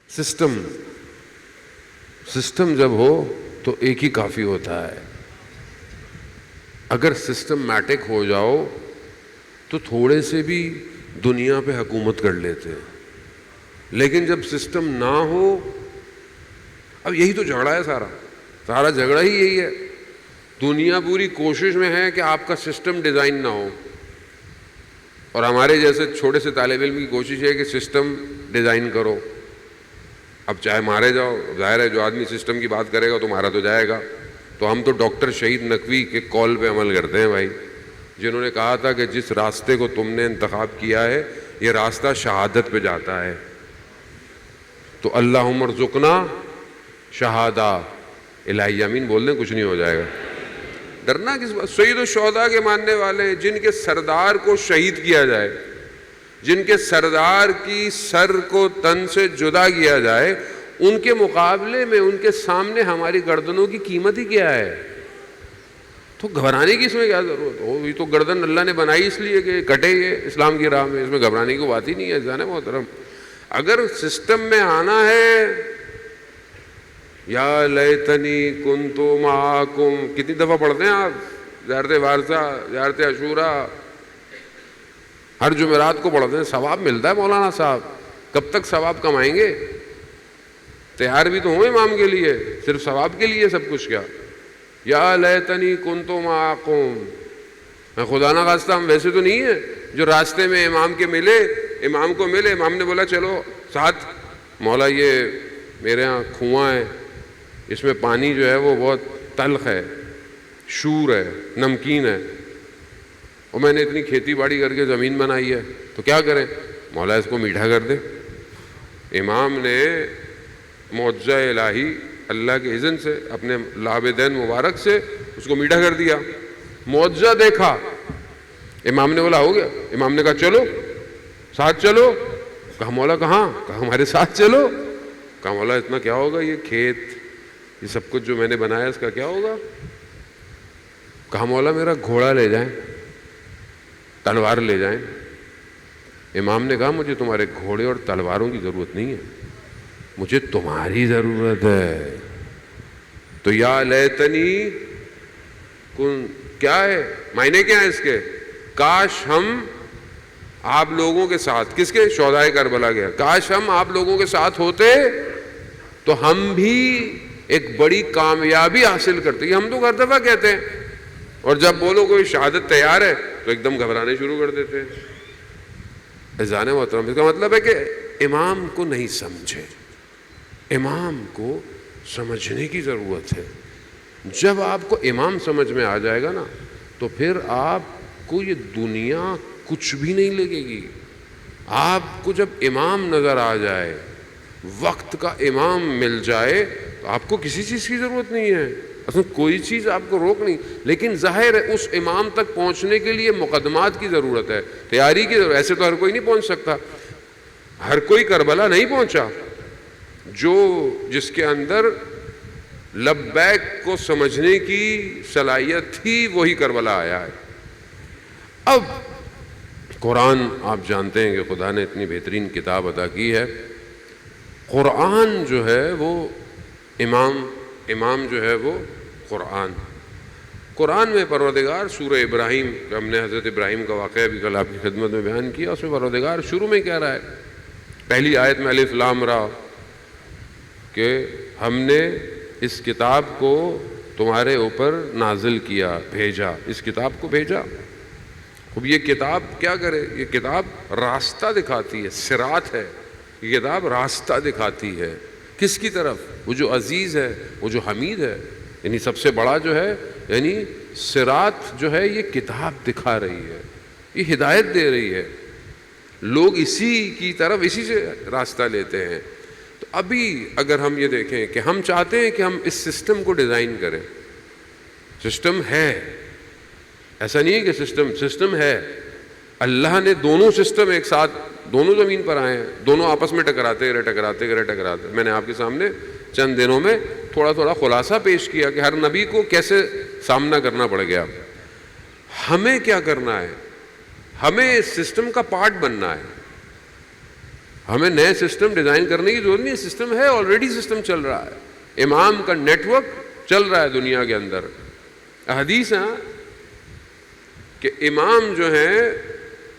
System جب ہو تو ایک ہی کافی ہوتا ہے. اگر سسٹمیٹک ہو جاؤ تو تھوڑے سے بھی دنیا پہ حکومت کر لیتے ہیں, لیکن جب سسٹم نہ ہو, اب یہی تو جھگڑا ہے, سارا جھگڑا ہی یہی ہے. دنیا پوری کوشش میں ہے کہ آپ کا سسٹم ڈیزائن نہ ہو, اور ہمارے جیسے چھوٹے سے طالب علم کی کوشش ہے کہ سسٹم ڈیزائن کرو. اب چاہے مارے جاؤ, ظاہر ہے جو آدمی سسٹم کی بات کرے گا تو مارا تو جائے گا. تو ہم تو ڈاکٹر شہید نقوی کے کال پہ عمل کرتے ہیں بھائی, جنہوں نے کہا تھا کہ جس راستے کو تم نے انتخاب کیا ہے یہ راستہ شہادت پہ جاتا ہے. تو اللہم ارزقنا شہادہ, الہی امین بول دیں, کچھ نہیں ہو جائے گا. ڈرنا کس بات؟ سید الشہداء کے ماننے والے, جن کے سردار کو شہید کیا جائے, جن کے سردار کی سر کو تن سے جدا کیا جائے, ان کے مقابلے میں ان کے سامنے ہماری گردنوں کی قیمت ہی کیا ہے؟ تو گھبرانے کی اس میں کیا ضرورت ہو؟ یہ تو گردن اللہ نے بنائی اس لیے کہ کٹے یہ اسلام کی راہ میں, اس میں گھبرانے کی بات ہی نہیں ہے. جانے محترم, اگر سسٹم میں آنا ہے, یا لیتنی کنت معکم کتنی دفعہ پڑھتے ہیں آپ؟ زیارت وارثہ, زیارت عاشورہ, ہر جمعرات کو پڑھتے ہیں, ثواب ملتا ہے مولانا صاحب. کب تک ثواب کمائیں گے؟ تیار بھی تو ہوں امام کے لیے, صرف ثواب کے لیے سب کچھ کیا؟ یا لیتنی کنت معکم. میں خدا نہ خواستہ ہم ویسے تو نہیں ہیں جو راستے میں امام کو ملے, امام نے بولا چلو ساتھ, مولا یہ میرے ہاں کنواں ہے, اس میں پانی جو ہے وہ بہت تلخ ہے, شور ہے, نمکین ہے, اور میں نے اتنی کھیتی باڑی کر کے زمین بنائی ہے, تو کیا کریں؟ مولا اس کو میٹھا کر دے. امام نے معجزہ الہی اللہ کے اذن سے اپنے لابدین مبارک سے اس کو میٹھا کر دیا. معجزہ دیکھا, امام نے بولا ہو گیا. امام نے کہا چلو ساتھ چلو. کہا مولا کہاں؟ کہا ہمارے ساتھ چلو. کہا مولا اتنا کیا ہوگا, یہ کھیت یہ سب کچھ جو میں نے بنایا اس کا کیا ہوگا؟ کہا مولا میرا گھوڑا لے جائیں, تلوار لے جائیں. امام نے کہا مجھے تمہارے گھوڑے اور تلواروں کی ضرورت نہیں ہے, مجھے تمہاری ضرورت ہے. تو یا لیتنی کیا ہے معنی کیا ہے اس کے؟ کاش ہم آپ لوگوں کے ساتھ, کس کے؟ شہدائے کربلا کے, کاش ہم آپ لوگوں کے ساتھ ہوتے تو ہم بھی ایک بڑی کامیابی حاصل کرتے. یہ ہم تو ہر دفعہ کہتے ہیں, اور جب بولو کوئی شہادت تیار ہے تو ایک دم گھبرانے شروع کر دیتے ہیں. اذان محترم, اس کا مطلب ہے کہ امام کو نہیں سمجھے, امام کو سمجھنے کی ضرورت ہے. جب آپ کو امام سمجھ میں آ جائے گا نا, تو پھر آپ کو یہ دنیا کچھ بھی نہیں لگے گی. آپ کو جب امام نظر آ جائے, وقت کا امام مل جائے, تو آپ کو کسی چیز کی ضرورت نہیں ہے, اصل کوئی چیز آپ کو روک نہیں. لیکن ظاہر ہے اس امام تک پہنچنے کے لیے مقدمات کی ضرورت ہے, تیاری کی ضرورت. ایسے تو ہر کوئی نہیں پہنچ سکتا, ہر کوئی کربلا نہیں پہنچا. جس کے اندر لبیک کو سمجھنے کی صلاحیت تھی وہی کربلا آیا ہے. اب قرآن آپ جانتے ہیں کہ خدا نے اتنی بہترین کتاب عطا کی ہے. قرآن جو ہے وہ امام جو ہے وہ قرآن میں پروردگار سورہ ابراہیم, ہم نے حضرت ابراہیم کا واقعہ بھی کل آپ کی خدمت میں بیان کیا, اس میں پروردگار شروع میں کہہ رہا ہے, پہلی آیت میں الف لام را, کہ ہم نے اس کتاب کو تمہارے اوپر نازل کیا, بھیجا, اس کتاب کو بھیجا. اب یہ کتاب کیا کرے؟ یہ کتاب راستہ دکھاتی ہے, صراط ہے. یہ کتاب راستہ دکھاتی ہے کس کی طرف؟ وہ جو عزیز ہے, وہ جو حمید ہے, یعنی سب سے بڑا جو ہے, یعنی صراط جو ہے یہ کتاب دکھا رہی ہے, یہ ہدایت دے رہی ہے. لوگ اسی کی طرف, اسی سے راستہ لیتے ہیں. تو ابھی اگر ہم یہ دیکھیں کہ ہم چاہتے ہیں کہ ہم اس سسٹم کو ڈیزائن کریں, سسٹم ہے, ایسا نہیں ہے کہ سسٹم ہے. اللہ نے دونوں سسٹم ایک ساتھ, دونوں زمین پر آئے ہیں, دونوں آپس میں ٹکراتے گئے. میں نے آپ کے سامنے چند دنوں میں تھوڑا خلاصہ پیش کیا کہ ہر نبی کو کیسے سامنا کرنا پڑ گیا. ہمیں کیا کرنا ہے؟ ہمیں اس سسٹم کا پارٹ بننا ہے. ہمیں نئے سسٹم ڈیزائن کرنے کی ضرورت نہیں، سسٹم ہے آلریڈی، سسٹم چل رہا ہے، امام کا نیٹ ورک چل رہا ہے دنیا کے اندر۔ حدیث ہے کہ امام جو ہیں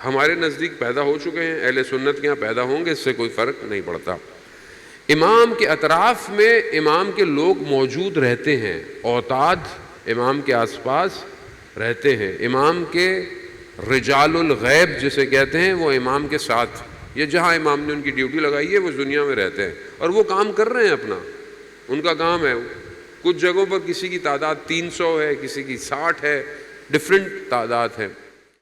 ہمارے نزدیک پیدا ہو چکے ہیں، اہل سنت کے یہاں پیدا ہوں گے، اس سے کوئی فرق نہیں پڑتا۔ امام کے اطراف میں امام کے لوگ موجود رہتے ہیں، اوتاد امام کے آس پاس رہتے ہیں، امام کے رجال الغیب جسے کہتے ہیں وہ امام کے ساتھ، یہ جہاں امام نے ان کی ڈیوٹی لگائی ہے وہ دنیا میں رہتے ہیں اور وہ کام کر رہے ہیں اپنا، ان کا کام ہے۔ کچھ جگہوں پر کسی کی تعداد 300 ہے، کسی کی 60 ہے، ڈفرینٹ تعداد ہے۔